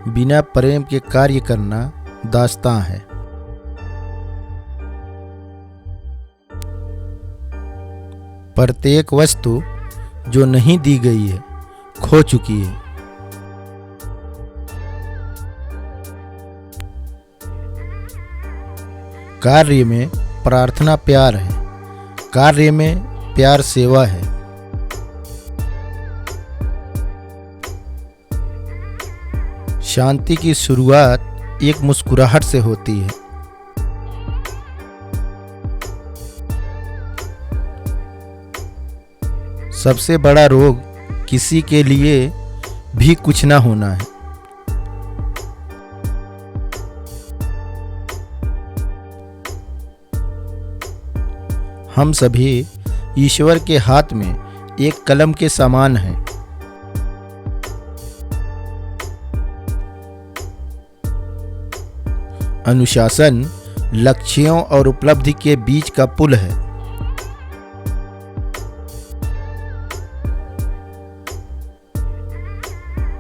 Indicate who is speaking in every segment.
Speaker 1: बिना प्रेम के कार्य करना दास्तां है। प्रत्येक वस्तु जो नहीं दी गई है खो चुकी है। कार्य में प्रार्थना प्यार है, कार्य में प्यार सेवा है। शांति की शुरुआत एक मुस्कुराहट से होती है। सबसे बड़ा रोग किसी के लिए भी कुछ ना होना है। हम सभी ईश्वर के हाथ में एक कलम के समान हैं। अनुशासन लक्ष्यों और उपलब्धि के बीच का पुल है।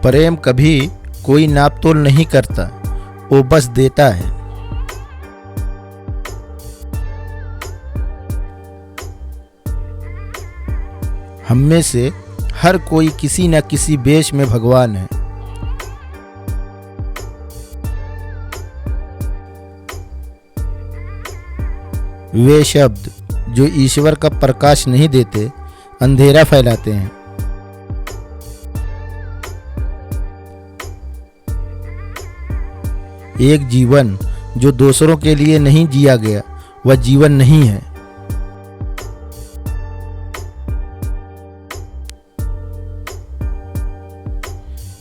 Speaker 1: प्रेम कभी कोई नापतोल नहीं करता, वो बस देता है। हम में से हर कोई किसी न किसी वेश में भगवान है। वे शब्द जो ईश्वर का प्रकाश नहीं देते, अंधेरा फैलाते हैं। एक जीवन जो दूसरों के लिए नहीं जिया गया, वह जीवन नहीं है।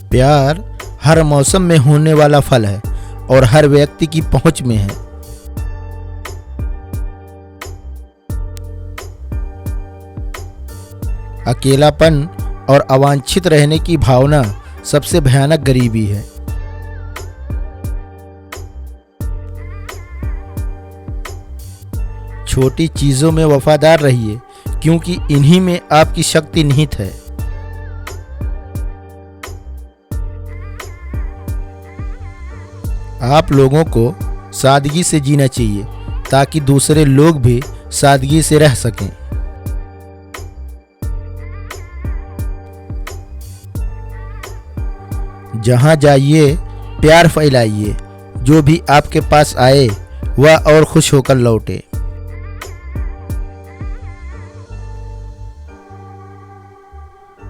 Speaker 1: प्यार हर मौसम में होने वाला फल है और हर व्यक्ति की पहुंच में है। अकेलापन और अवांछित रहने की भावना सबसे भयानक गरीबी है। छोटी चीजों में वफादार रहिए, क्योंकि इन्हीं में आपकी शक्ति निहित है। आप लोगों को सादगी से जीना चाहिए ताकि दूसरे लोग भी सादगी से रह सकें। जहां जाइए प्यार फैलाइए, जो भी आपके पास आए वह और खुश होकर लौटे।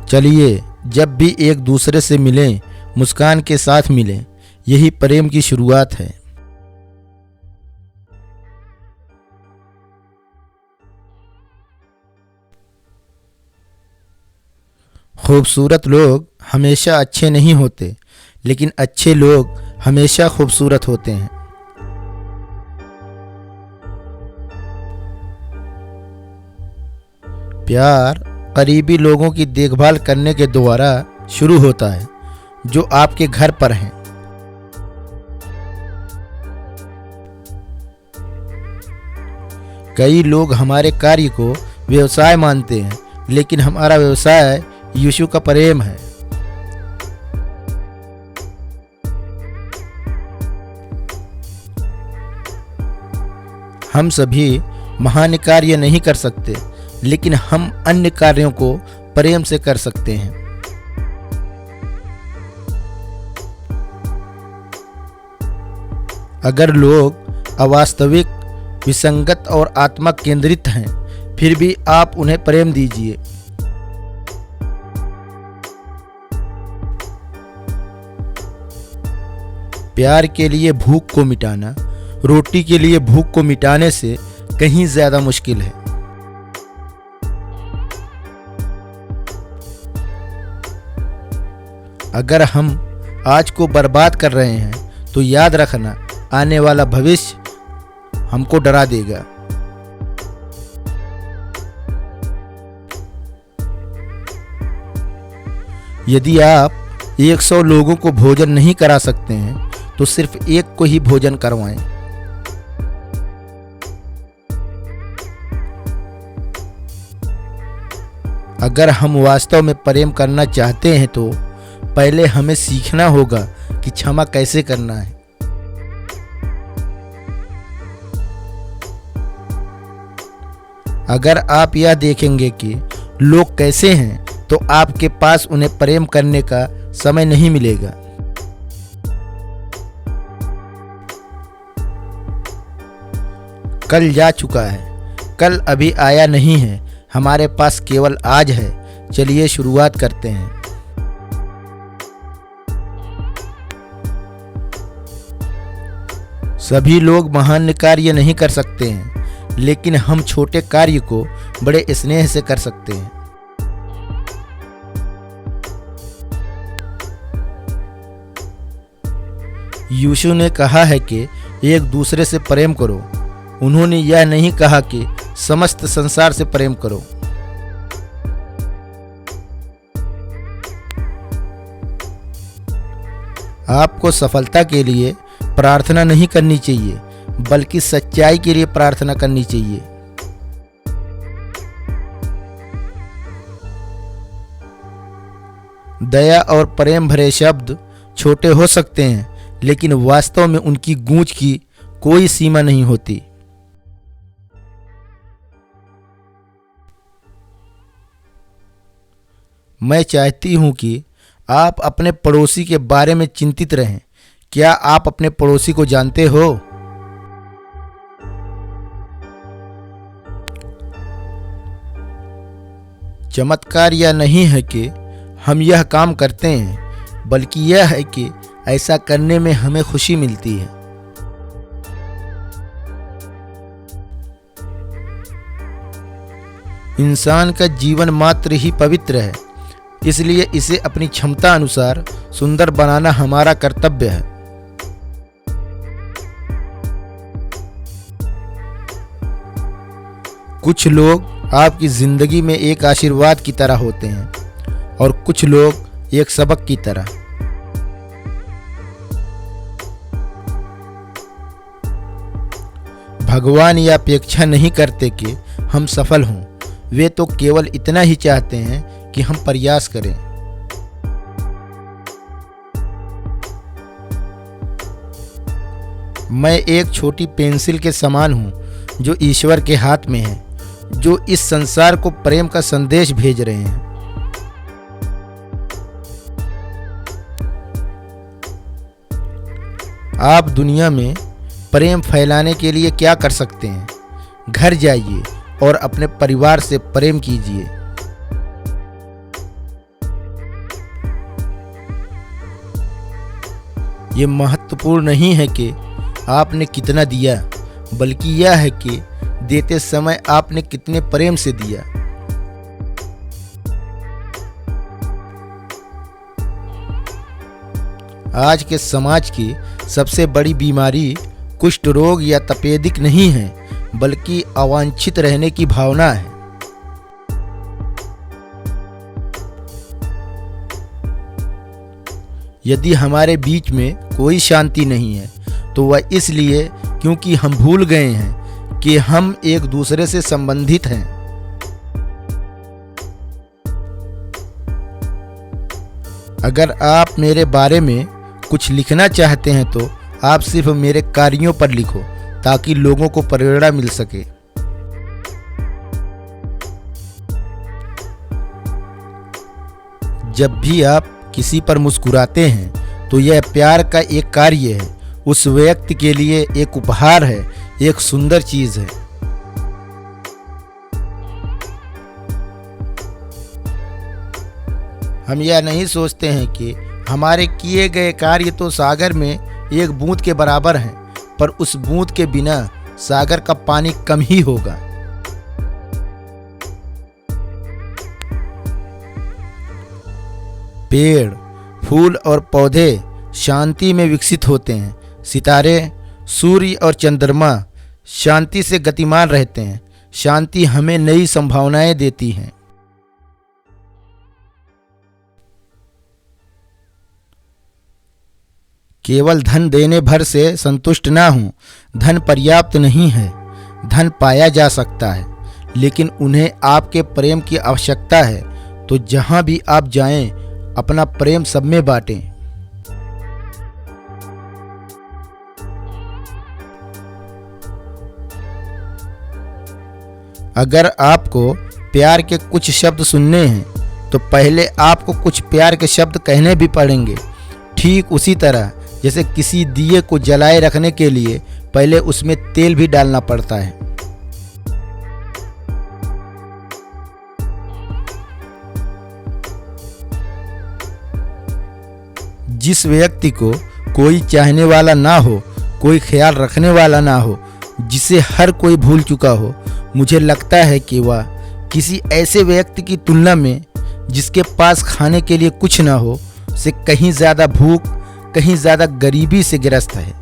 Speaker 1: चलिए जब भी एक दूसरे से मिलें, मुस्कान के साथ मिलें। यही प्रेम की शुरुआत है। खूबसूरत लोग हमेशा अच्छे नहीं होते, लेकिन अच्छे लोग हमेशा खूबसूरत होते हैं। प्यार करीबी लोगों की देखभाल करने के द्वारा शुरू होता है, जो आपके घर पर हैं। कई लोग हमारे कार्य को व्यवसाय मानते हैं, लेकिन हमारा व्यवसाय यीशु का प्रेम है। हम सभी महान कार्य नहीं कर सकते, लेकिन हम अन्य कार्यों को प्रेम से कर सकते हैं। अगर लोग अवास्तविक, विसंगत और आत्मा केंद्रित हैं, फिर भी आप उन्हें प्रेम दीजिए। प्यार के लिए भूख को मिटाना रोटी के लिए भूख को मिटाने से कहीं ज्यादा मुश्किल है। अगर हम आज को बर्बाद कर रहे हैं, तो याद रखना आने वाला भविष्य हमको डरा देगा। यदि आप 100 लोगों को भोजन नहीं करा सकते हैं, तो सिर्फ एक को ही भोजन करवाएं। अगर हम वास्तव में प्रेम करना चाहते हैं, तो पहले हमें सीखना होगा कि क्षमा कैसे करना है। अगर आप यह देखेंगे कि लोग कैसे हैं तो आपके पास उन्हें प्रेम करने का समय नहीं मिलेगा। कल जा चुका है, कल अभी आया नहीं है, हमारे पास केवल आज है। चलिए शुरुआत करते हैं। सभी लोग महान कार्य नहीं कर सकते हैं, लेकिन हम छोटे कार्य को बड़े स्नेह से कर सकते हैं। यीशु ने कहा है कि एक दूसरे से प्रेम करो। उन्होंने यह नहीं कहा कि समस्त संसार से प्रेम करो। आपको सफलता के लिए प्रार्थना नहीं करनी चाहिए, बल्कि सच्चाई के लिए प्रार्थना करनी चाहिए। दया और प्रेम भरे शब्द छोटे हो सकते हैं, लेकिन वास्तव में उनकी गूंज की कोई सीमा नहीं होती। मैं चाहती हूं कि आप अपने पड़ोसी के बारे में चिंतित रहें। क्या आप अपने पड़ोसी को जानते हो? चमत्कार यह नहीं है कि हम यह काम करते हैं, बल्कि यह है कि ऐसा करने में हमें खुशी मिलती है। इंसान का जीवन मात्र ही पवित्र है, इसलिए इसे अपनी क्षमता अनुसार सुंदर बनाना हमारा कर्तव्य है। कुछ लोग आपकी जिंदगी में एक आशीर्वाद की तरह होते हैं और कुछ लोग एक सबक की तरह। भगवान यह अपेक्षा नहीं करते कि हम सफल हों, वे तो केवल इतना ही चाहते हैं कि हम प्रयास करें। मैं एक छोटी पेंसिल के समान हूं जो ईश्वर के हाथ में है, जो इस संसार को प्रेम का संदेश भेज रहे हैं। आप दुनिया में प्रेम फैलाने के लिए क्या कर सकते हैं? घर जाइए और अपने परिवार से प्रेम कीजिए। ये महत्वपूर्ण नहीं है कि आपने कितना दिया, बल्कि यह है कि देते समय आपने कितने प्रेम से दिया। आज के समाज की सबसे बड़ी बीमारी कुष्ठ रोग या तपेदिक नहीं है, बल्कि अवांछित रहने की भावना है। यदि हमारे बीच में कोई शांति नहीं है, तो वह इसलिए क्योंकि हम भूल गए हैं कि हम एक दूसरे से संबंधित हैं। अगर आप मेरे बारे में कुछ लिखना चाहते हैं तो आप सिर्फ मेरे कार्यों पर लिखो, ताकि लोगों को प्रेरणा मिल सके। जब भी आप किसी पर मुस्कुराते हैं तो यह प्यार का एक कार्य है, उस व्यक्ति के लिए एक उपहार है, एक सुंदर चीज है। हम यह नहीं सोचते हैं कि हमारे किए गए कार्य तो सागर में एक बूंद के बराबर हैं, पर उस बूंद के बिना सागर का पानी कम ही होगा। पेड़, फूल और पौधे शांति में विकसित होते हैं। सितारे, सूर्य और चंद्रमा शांति से गतिमान रहते हैं। शांति हमें नई संभावनाएं देती है। केवल धन देने भर से संतुष्ट ना हो। धन पर्याप्त नहीं है। धन पाया जा सकता है, लेकिन उन्हें आपके प्रेम की आवश्यकता है। तो जहां भी आप जाएं, अपना प्रेम सब में बांटें। अगर आपको प्यार के कुछ शब्द सुनने हैं तो पहले आपको कुछ प्यार के शब्द कहने भी पड़ेंगे। ठीक उसी तरह जैसे किसी दिए को जलाए रखने के लिए पहले उसमें तेल भी डालना पड़ता है। जिस व्यक्ति को कोई चाहने वाला ना हो, कोई ख्याल रखने वाला ना हो, जिसे हर कोई भूल चुका हो, मुझे लगता है कि वह किसी ऐसे व्यक्ति की तुलना में जिसके पास खाने के लिए कुछ ना हो, से कहीं ज़्यादा भूख, कहीं ज़्यादा गरीबी से ग्रस्त है।